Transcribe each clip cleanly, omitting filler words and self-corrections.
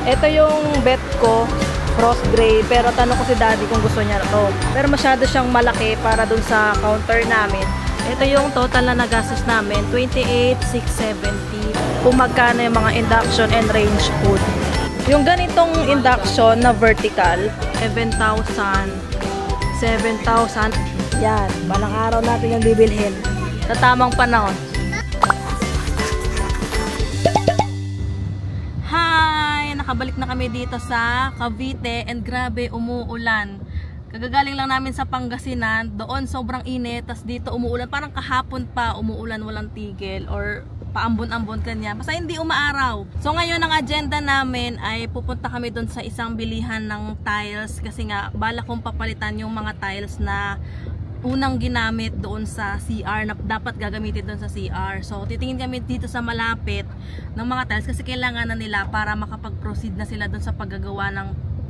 Ito yung bet ko, frost gray, pero tanong ko si daddy kung gusto niya to. Pero masyado siyang malaki para dun sa counter namin. Ito yung total na nagastos namin, 28,670. Kung magkano yung mga induction and range hood. Yung ganitong induction na vertical, 7,000, 7,000. Yan, balang araw natin yung bibilhin. Sa tamang panahon. Hi! Nakabalik na kami dito sa Cavite and grabe, umuulan. Kagagaling lang namin sa Pangasinan, doon sobrang init, tas dito umuulan, parang kahapon pa umuulan walang tigil or paambon-ambon kanya, basta hindi umaaraw. So ngayon ang agenda namin ay pupunta kami doon sa isang bilihan ng tiles kasi nga bala kong papalitan yung mga tiles na unang ginamit doon sa CR na dapat gagamitin doon sa CR. So titingin kami dito sa malapit ng mga tiles kasi kailangan na nila para makapag-proceed na sila doon sa paggagawa ng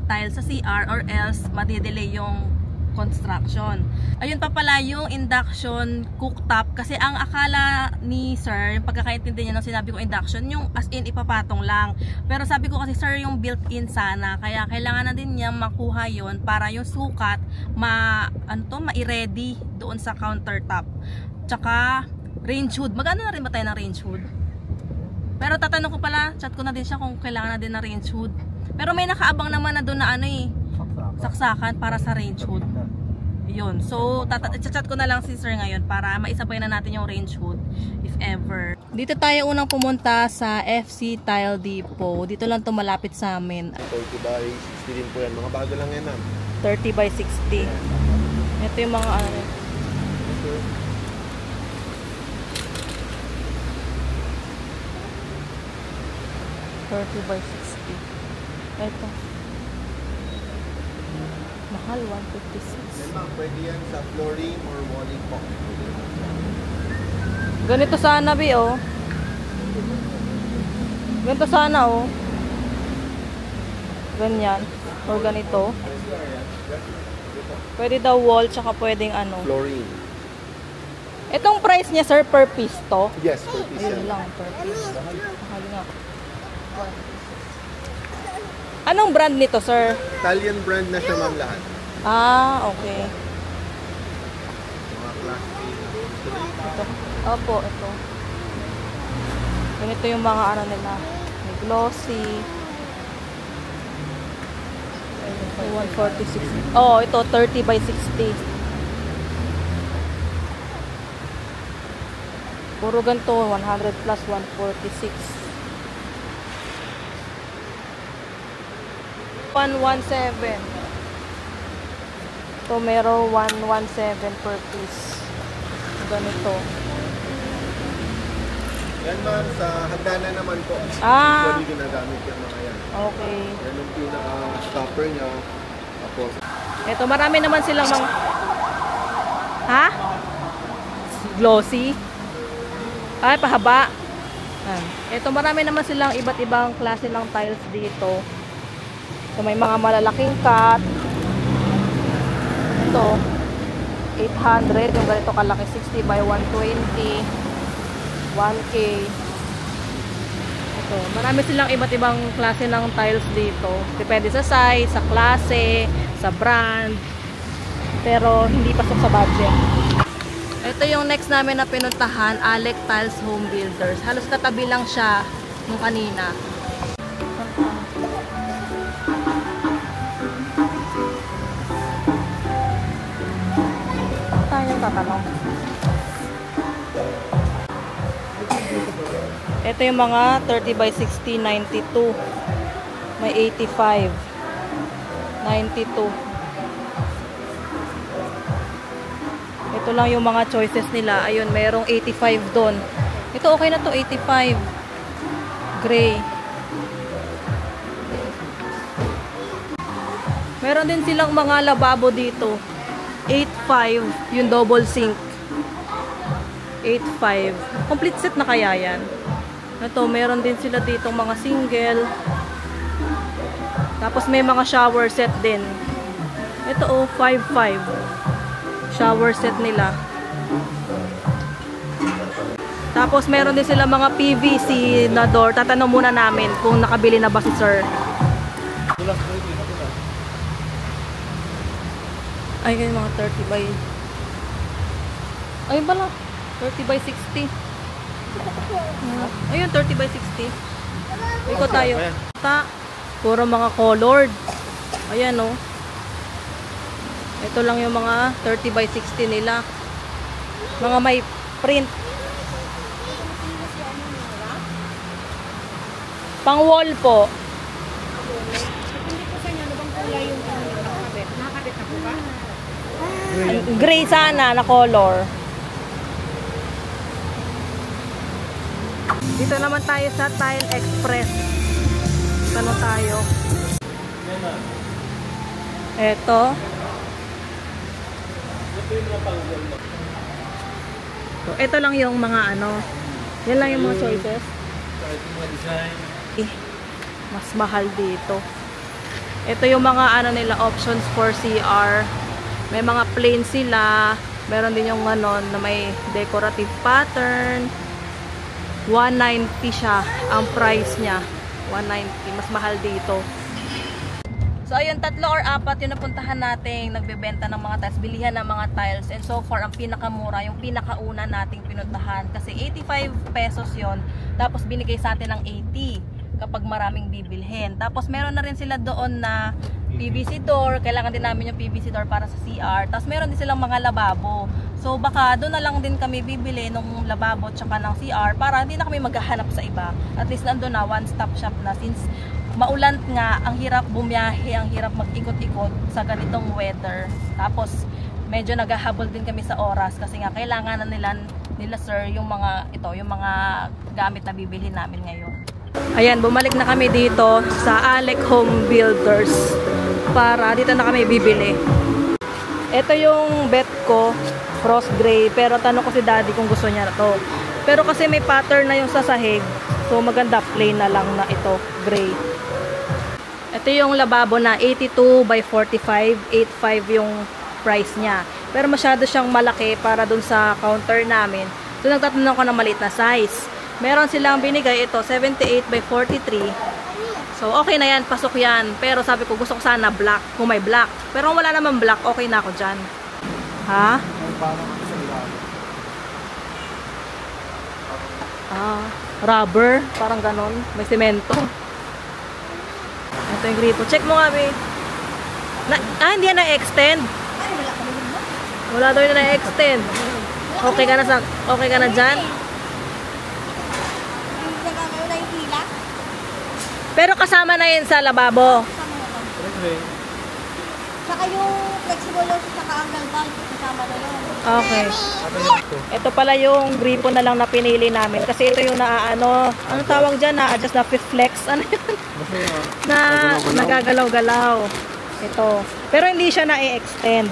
tiles sa CR or else madidelay yung construction. Ayun pa pala yung induction cooktop kasi ang akala ni sir, yung pagkakaintindi niya nung sinabi ko induction, yung as in ipapatong lang. Pero sabi ko kasi sir, yung built-in sana, kaya kailangan na din niya makuha yon para yung sukat ma-ready doon sa countertop. Tsaka range hood. Magkano na rin ba tayo ng range hood? Pero tatanong ko pala, chat ko na din siya kung kailangan na din ng range hood. Pero may nakaabang naman na doon na saksakan para sa range hood. Yun. So, chat ko na lang si sir ngayon para maisabay na natin yung range hood if ever. Dito tayo unang pumunta sa FC Tile Depot. Dito lang to malapit sa amin. 30 by 60 din po yan. Mga bago lang yan, ma'am. 30 by 60. Ito yung mga ano. $30 by 60. Ito. Mahal, 156. Ma'am, pwede yan sa flooring or walling po. Ganito sana, Bi, oh. Ganito sana, oh. Ganyan. Or ganito. Pwede daw wall, tsaka pwedeng ano. Flooring. Itong price niya, sir, per piece to? Yes, per piece yan. Ayun lang, per piece. Mahal nga. Anong brand nito, sir? Italian brand na siya, ma'am, lahat. Ah, okay. Mga class A. Ito. Opo, ito. Ganito yung mga ano nila. May glossy. May 146. Oh, ito 30 by 60. Puro ganito, 100 plus 146. 117. Ito meron 117 per piece. Ganito. Yan, ma'am, sa hagdanan naman po. Ah. Pwede ginagamit yung mga yan. Okay. Yan yung pinaka-stopper niya. Tapos, Ito, marami naman silang mga... Ha? Glossy? Ay, pahaba. Ito, marami naman silang iba't ibang klase ng tiles dito. So, may mga malalaking cut. Ito, 800. Yung ganito kalaki, 60 by 120. 1K. Ito, marami silang iba't ibang klase ng tiles dito. Depende sa size, sa klase, sa brand. Pero, hindi pasok sa budget. Ito yung next namin na pinuntahan, Alec Tiles Home Builders. Halos katabi lang siya nung kanina. Tayong tatanong. Ito yung mga 30 by 60, 92. May 85. 92. Ito lang yung mga choices nila. Ayun, mayroong 85 doon. Ito okay na to, 85. Gray. Meron din silang mga lababo dito. 8.5 yung double sink. 8.5. Complete set na kaya yan. Ito, meron din sila dito mga single. Tapos may mga shower set din. Ito, oh, 5.5. Shower set nila. Tapos meron din sila mga PVC na door. Tatanong muna namin kung nakabili na ba si sir. Ay, yung mga 30 by... Ayun pala. 30 by 60. Ayun, 30 by 60. Ikot tayo. Puro mga colored. Ayan, oh. Ito lang yung mga 30 by 60 nila. Mga may print. Pang wall po. Hindi po sa inyo, ano bang kulay yung nakakabit? Nakakabit na po ba? Gray sana na color. Dito naman tayo sa Tile Express. Ano tayo? Eto. So, ito lang yung mga ano. Yan lang yung mga choices. Mas mahal dito. Ito yung mga ano nila, options for CR. May mga plain sila. Meron din yung ano na may decorative pattern. 190 siya ang price niya. 190, mas mahal dito. So ayun, 3 or 4 yung napuntahan nating nagbebenta ng mga tiles, bilihan ng mga tiles. And so far, ang pinakamura, yung pinakauna nating pinuntahan. Kasi 85 pesos yon. Tapos binigay sa atin ng 80 kapag maraming bibilhin. Tapos meron na rin sila doon na PVC door. Kailangan din namin yung PVC door para sa CR. Tapos meron din silang mga lababo. So baka doon na lang din kami bibili ng lababo tsaka ng CR para hindi na kami maghahanap sa iba. At least nandun na, one-stop shop na. Since maulan nga, ang hirap bumiyahe, ang hirap mag-ikot-ikot sa ganitong weather. Tapos medyo naghahabol din kami sa oras kasi nga kailangan na nila sir yung mga yung mga gamit na bibili namin ngayon. Ayan, bumalik na kami dito sa Alec Home Builders para dito na kami bibili. Ito yung bet ko, frost gray, pero tanong ko si daddy kung gusto niya na to. Pero kasi may pattern na yung sa sahig, so maganda plain na lang na ito, gray. Ito yung lababo na 82 by 45, 85 yung price niya. Pero masyado siyang malaki para dun sa counter namin. So nagtatanong ko ng maliit na size. Meron silang binigay ito, 78 by 43. So okay na yan, pasok yan. Pero sabi ko gusto ko sana black, kung may black. Pero kung wala naman black, okay na ako dyan. Ha? Rubber, parang ganon. May semento. Ito yung gripo. Check mo nga, babe. Hindi yan na-extend. Wala daw yun na-extend. Okay ka na dyan? Pero kasama na yun sa lababo. Saka yung flexible yung saka angle bulb, kasama na yun. Okay. Ito pala yung gripo na lang na pinili namin. Kasi ito yung ano tawag dyan? Na-adjust na flex. Ano yun? Na nagagalaw-galaw. Ito. Pero hindi siya na-extend.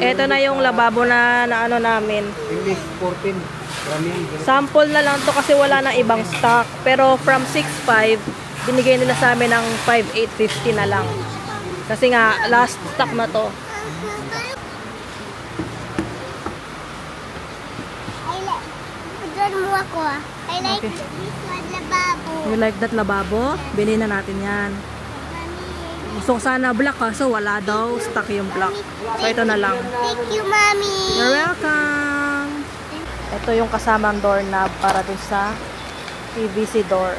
Ito na yung lababo na ano namin. English 14. Sample na lang to kasi wala na ibang stock. Pero from 6.5, binigay nila sa amin ng 5.850 na lang. Kasi nga, last stock na to. I like this one lababo. You like that lababo? Bilhin na natin yan. Gusto ko sana black so wala daw. Stock yung black. So ito na lang. Thank you, Mommy. You're welcome. Ito yung kasamang doorknob para dun sa PVC door.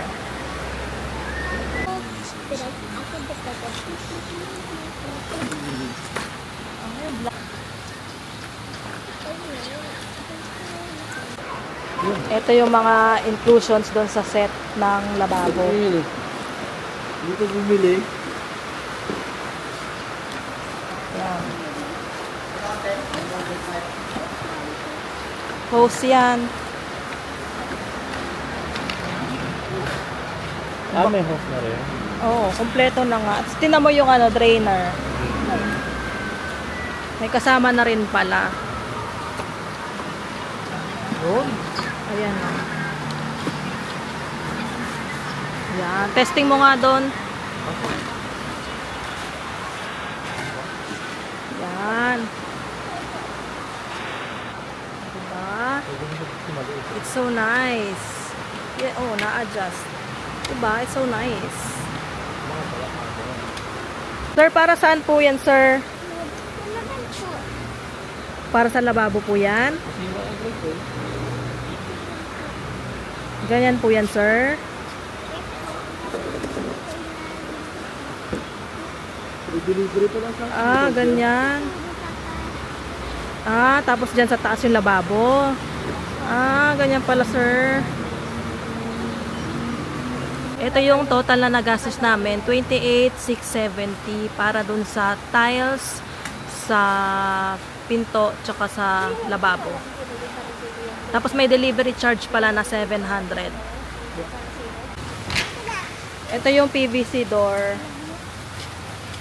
Ito yung mga inclusions doon sa set ng lababo. Dito bumili. Yan. Hose yan. May hose na rin. Oo, kompleto na nga. At tinan mo yung drainer. May kasama na rin pala. Yun. Ayan. Yan. Testing mo nga doon. Yan. Diba? It's so nice. Yeah, na-adjust. Diba? It's so nice. Sir, para saan po yan, sir? Para sa lababo po yan? Ganyan po yan, sir? I-delivery pa lang sa Ah, ganyan. Ah, tapos dyan sa taas yung lababo. Ah, ganyan pala, sir. Ito yung total na nagastos namin, 28,670 para dun sa tiles, sa pinto, tsaka sa lababo. Tapos may delivery charge pala na 700. Ito yung PVC door.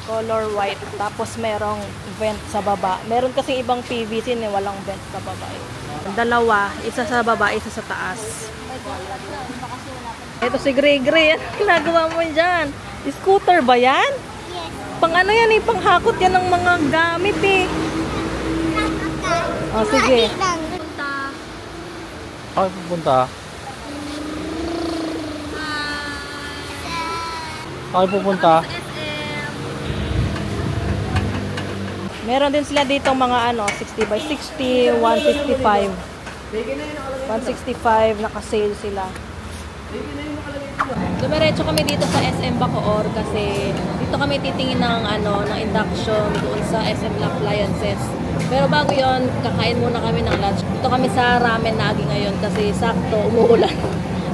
Color white. Tapos merong vent sa baba. Meron kasi ibang PVC na walang vent sa baba. Dalawa. Isa sa baba, isa sa taas. Ito si Gray Gray. Ano ginagawa mo dyan? Scooter ba yan? Yes. Pang ano yan eh? Panghakot yan ng mga gamit eh. Oh, sige. Ay, pupunta. Ay, pupunta. Meron din sila dito mga ano, 60 by 60, 165. 165, naka-sale sila. Dumiretso kami dito sa SM Bacoor kasi dito kami titingin ng ano, ng induction doon sa SM Appliances. Pero bago yon, kakain muna kami ng lunch. Dito kami sa ramen nagi ngayon kasi sakto umuulan.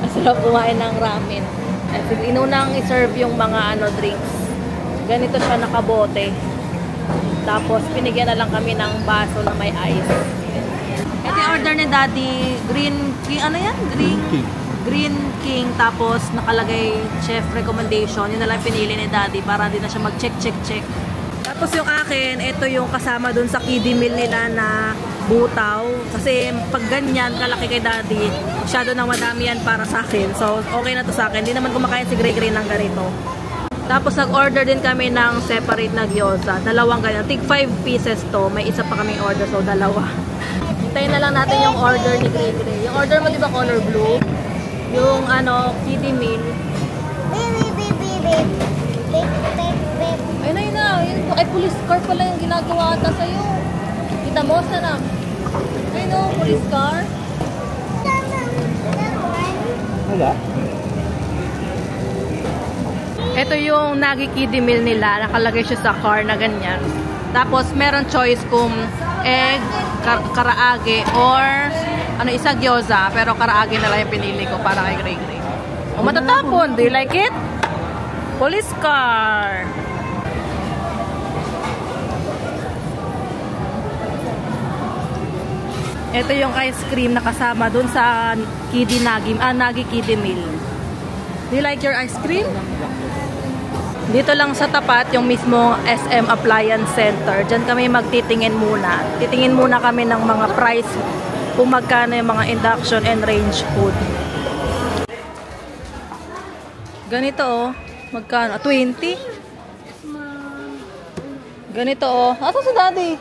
Masarap kumain ng ramen. At inunang i-serve yung mga ano drinks. Ganito siya nakabote. Tapos pinigyan na lang kami ng baso na may ice. Ito yung order ni Daddy, green king, ano yan? Green King, tapos nakalagay chef recommendation. Yun na lang pinili ni Daddy para hindi na siya mag-check. Tapos yung akin, ito yung kasama dun sa kiddie meal nila na butaw. Kasi pag ganyan, kalaki kay Daddy, masyado na madami yan para sa akin. So, okay na to sa akin. Hindi naman kumakain si Gray Gray ng ganito. Tapos nag-order din kami ng separate na gyoza. Dalawang ganyan. Tig 5 pieces to. May isa pa kaming order, so dalawa. Hintayin na lang natin yung order ni Gray Gray. Yung order mo, di ba color blue? Yung ano, kiddie meal. Ayun na. Ay, police car pala yung ginagawa ata sa'yo. Kita mo, sarap. Ayun o, police car. Wala. Ito yung nagi kiddie meal nila. Nakalagay siya sa car na ganyan. Tapos, meron choice kung egg, karaage, or ano, isa gyoza, pero karaage na lang yung pinili ko para kay Gray Gray. O, matatapon. Do you like it? Police car. Ito yung ice cream na kasama dun sa nagi kiddie meal. Do you like your ice cream? Dito lang sa tapat, yung mismo SM Appliance Center. Diyan kami magtitingin muna. Titingin muna kami ng mga price kung magkano yung mga induction and range food. Ganito oh. Magkano? 20? Ganito oh. Ato si Daddy?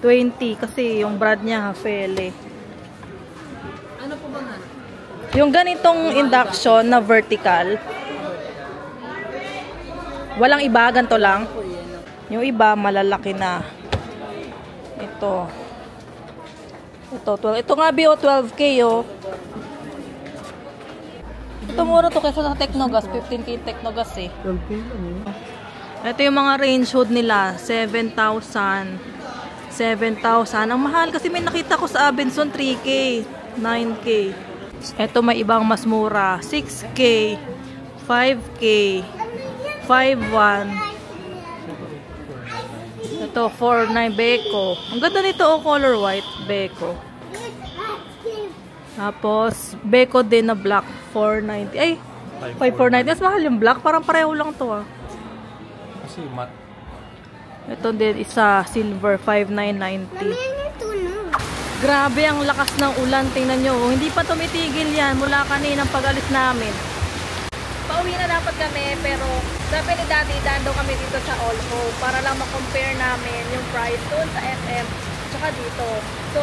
20 kasi yung brand niya Hafele. Ano po ba nga? Yung ganitong induction na vertical. Walang iba, ganito lang. Yung iba malalaki na. Ito. Ito nga BO 12K oh. Ito mura to kaysa sa Technogas. 15K Technogas eh. 12K lang eh. Ito yung mga range hood nila. 7,000. Ang mahal kasi may nakita ko sa Abenson 3K. 9K. Ito may ibang mas mura. 6K. 5K. 5,1. Ito, 4,900 Beko. Ang ganda nito, oh, color white, Beko. Tapos, Beko din na black, 490. Ay, 5,490. Mas mahal yung black, parang pareho lang to ah. Kasi mat. Ito din, isa, silver, 5,990. Grabe ang lakas ng ulan, tingnan nyo. Hindi pa tumitigil yan mula kaninang pag-alis namin. Pauwi na dapat kami, pero sabi ni Daddy, daan daw kami dito sa Olho para lang ma-compare namin yung price doon sa SM tsaka dito. So,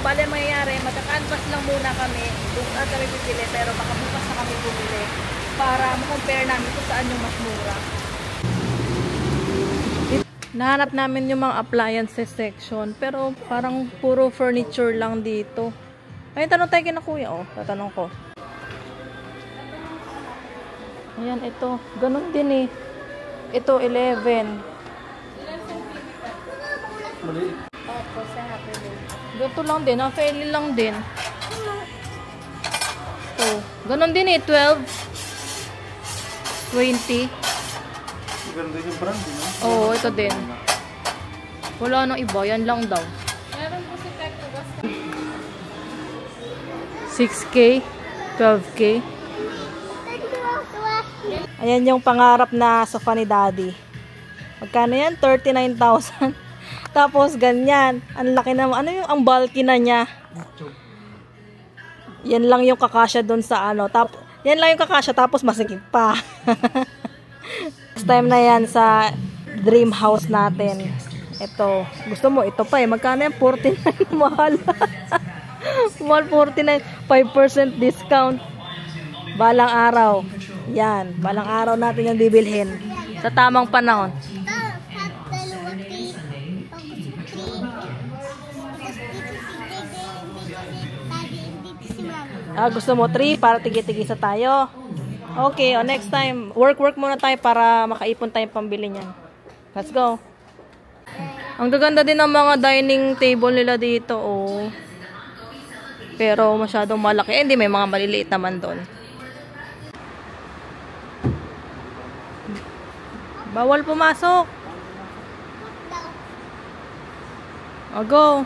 bale mangyayari, magka-canvas lang muna kami. Doon kami bibili, pero baka bukas na kami bumili. para ma-compare namin kung saan yung mas mura. Nahanap namin yung mga appliances section, pero parang puro furniture lang dito. Ayun, tanong tayo kina kuya. Oh, tatanong ko. Ayan, ito. Ganun din eh. Ito, 11. Maliit. Opo, sa Happy Meal. Ganito lang din. Fairly lang din. Ito. Ganun din eh. 12. 20. Ganun din yung brand, no? Oo, ito din. Wala nang iba. Yan lang daw. Meron po si Tecnogas. 6K. 12K. Ayan yung pangarap na sofa ni Daddy. Magkano yan? 39,000. Tapos ganyan. Ang laki naman. Ano yung ang bulky na niya? Yan lang yung kakasya dun sa ano. Yan lang yung kakasya tapos masikip pa. Next time na yan sa dream house natin. Ito. Gusto mo? Ito pa eh. Magkano yan? 49. Mahal. Mahal 49. 5% discount. Balang araw. Yan. Balang araw natin yung bibilhin. Sa tamang panahon. Gusto mo 3 para tigi-tigisa tayo. Okay, next time. Work muna tayo para makaipon tayong pambili niyan. Let's go. Ang gaganda din ng mga dining table nila dito, oh. Pero masyadong malaki. Hindi, may mga maliliit naman doon. Bawal pumasok. Go.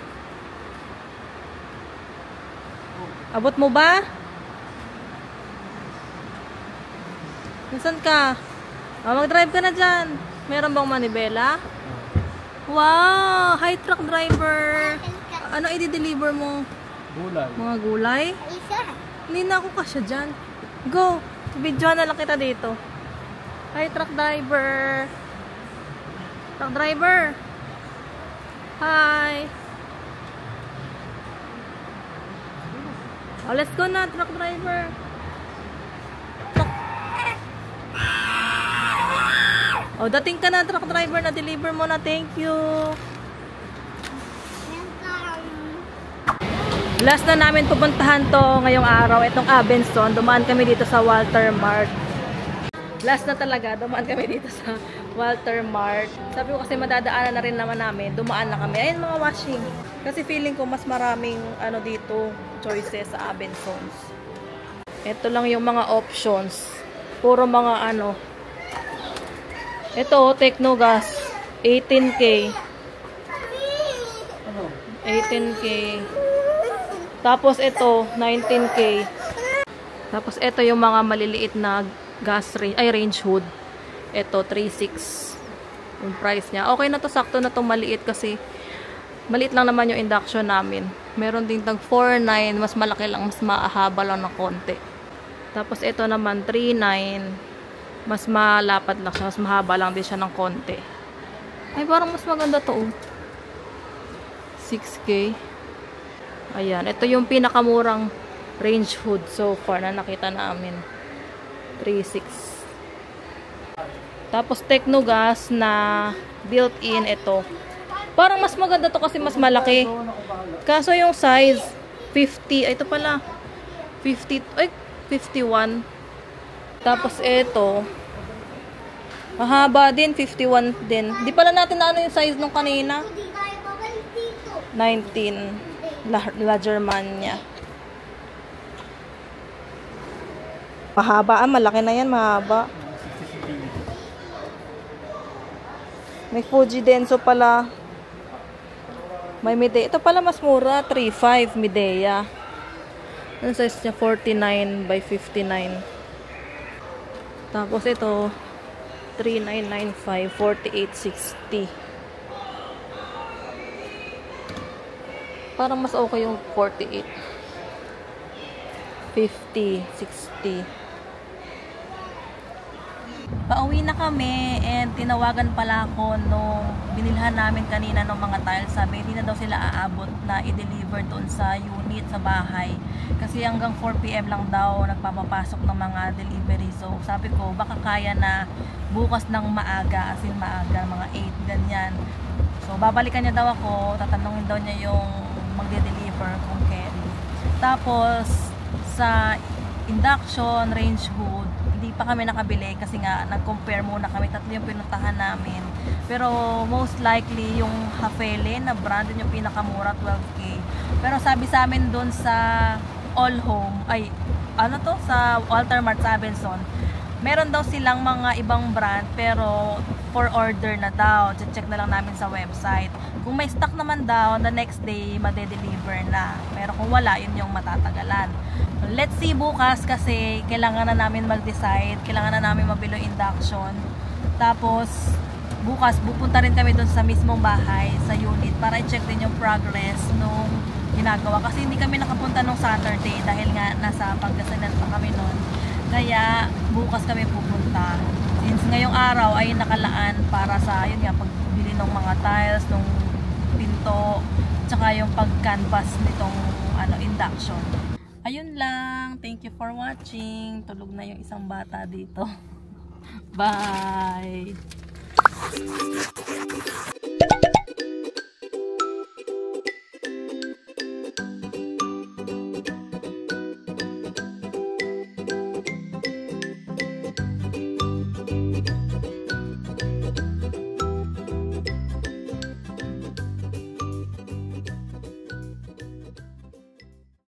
Abot mo ba? Nasaan ka? Mag-drive ka na dyan. Meron bang manibela? Wow! High truck driver. Ano i-deliver mo? Gulay. Mga gulay? Hindi na ako kasya dyan. Go! Videoan na lang kita dito. Hi, truck driver. Truck driver. Hi. Oh, let's go na, truck driver. Oh, dating ka na, truck driver. Na-deliver mo na. Thank you. Last na namin pupuntahan to ngayong araw. Itong Abenson. Dumaan kami dito sa Walter Mart. Last na talaga. Dumaan kami dito sa Walter Mart. Sabi ko kasi madadaanan na rin naman namin. Dumaan na kami. Ayun, mga washing. Kasi feeling ko mas maraming ano dito choices sa Abensons. Ito lang yung mga options. Puro mga ano. Ito, Tecnogas. 18K. 18K. Tapos ito, 19K. Tapos ito yung mga maliliit na range hood. Ito, 3.6. Yung price niya. Okay na to, sakto na to maliit kasi maliit lang naman yung induction namin. Meron din tag 4.9, mas malaki lang, mas mahaba lang ng konti. Tapos ito naman 3.9, mas malapad lang siya, mas mahaba lang din siya ng konti. Ay, parang mas maganda to. 6K. Ayan, ito yung pinakamurang range hood so far na nakita namin. 3.6. Tapos Tecnogas na built-in ito. Parang mas maganda to kasi mas malaki. Kaso yung size 50, ay ito pala 50, ay 51. Tapos ito mahaba din, 51 din. Di pala natin na ano yung size nung kanina. 19 La Germania. Mahaba, malaki na yan, mahaba. May Fuji Denso pala. May Midea. Ito pala mas mura. 3.5 Midea. Ang size niya 49 by 59. Tapos ito 3995 4860. Parang mas okay yung 48. 50 60. Pauwi na kami and tinawagan pala ako nung binilhan namin kanina ng mga tiles. Sabi hindi na daw sila aabot na i-deliver doon sa unit sa bahay. Kasi hanggang 4 PM lang daw nagpapapasok ng mga delivery. So sabi ko baka kaya na bukas ng maaga, as in maaga, mga 8 ganyan. So babalikan niya daw ako, tatanungin daw niya yung magde-deliver kung carry. Tapos sa induction range hood, hindi pa kami nakabili kasi nga nag-compare muna kami, 3 yung pinuntahan namin. Pero most likely yung Hafele na brand yung pinakamura, 12K. Pero sabi sa amin doon sa All Home, ay ano to, sa Walter Mart sa Abenson, meron daw silang mga ibang brand pero for order na daw. Check na lang namin sa website. Kung may stock naman daw, the next day made-deliver na. Pero kung wala, yun yung matatagalan. Let's see bukas kasi kailangan na namin mag-decide. Kailangan na namin mabilo induction. Tapos bukas pupunta rin kami doon sa mismong bahay, sa unit, para i-check din yung progress nung ginagawa. Kasi hindi kami nakapunta nung Saturday dahil nga nasa Pangasinan pa kami noon. Kaya bukas kami pupunta. Since ngayong araw ay nakalaan para sa yun nga, pagbili ng mga tiles, ng pinto, tsaka yung pag-canvas nitong induction. Ayun lang. Thank you for watching. Tulog na yung isang bata dito. Bye!